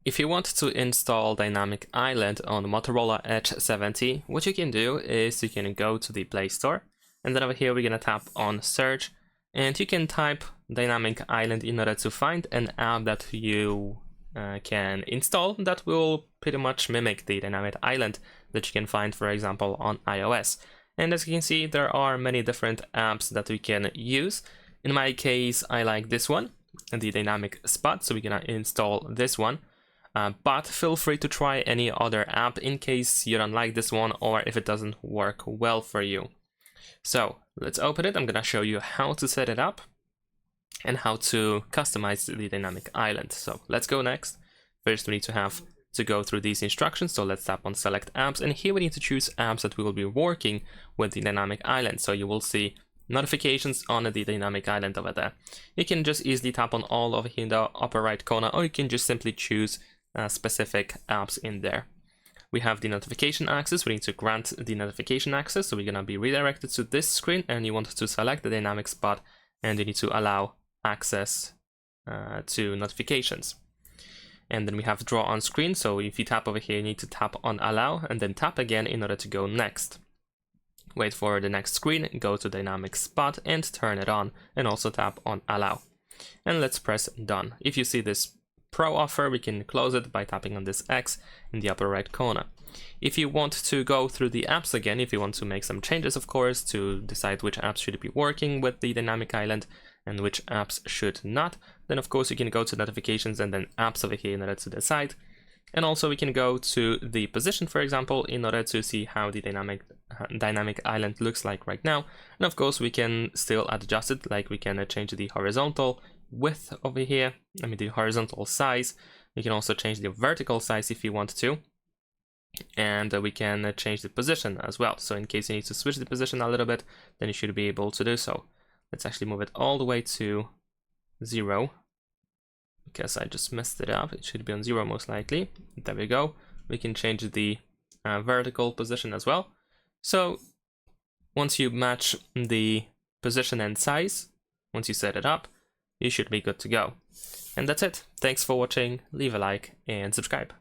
If you want to install Dynamic Island on Motorola Edge 70, what you can do is you can go to the Play Store, and then over here we're going to tap on Search, and you can type Dynamic Island in order to find an app that you can install that will pretty much mimic the Dynamic Island that you can find, for example, on iOS. And as you can see, there are many different apps that we can use. In my case, I like this one, the Dynamic Spot, so we're going to install this one. But feel free to try any other app in case you don't like this one or if it doesn't work well for you. So let's open it. I'm going to show you how to set it up and how to customize the Dynamic Island. So let's go next. First, we need to go through these instructions. So let's tap on Select Apps, and here we need to choose apps that will be working with the Dynamic Island. So you will see notifications on the Dynamic Island over there. You can just easily tap on all over here in the upper right corner, or you can just simply choose specific apps in there. We have the notification access. We need to grant the notification access, so we're going to be redirected to this screen, and you want to select the Dynamic Spot, and you need to allow access to notifications. And then we have draw on screen, so if you tap over here, you need to tap on allow and then tap again in order to go next. Wait for the next screen, go to Dynamic Spot and turn it on, and also tap on allow. And let's press done. If you see this Pro offer, we can close it by tapping on this X in the upper right corner. If you want to go through the apps again, if you want to make some changes, of course, to decide which apps should be working with the Dynamic Island and which apps should not, then of course you can go to notifications and then apps over here in order to decide. And also we can go to the position, for example, in order to see how the Dynamic Island looks like right now. And of course we can still adjust it, like we can change the horizontal width over here, the horizontal size. You can also change the vertical size if you want to. And we can change the position as well. So in case you need to switch the position a little bit, then you should be able to do so. Let's actually move it all the way to 0. Because I just messed it up. It should be on 0 most likely. There we go. We can change the vertical position as well. So once you match the position and size, once you set it up, you should be good to go. And that's it. Thanks for watching. Leave a like and subscribe.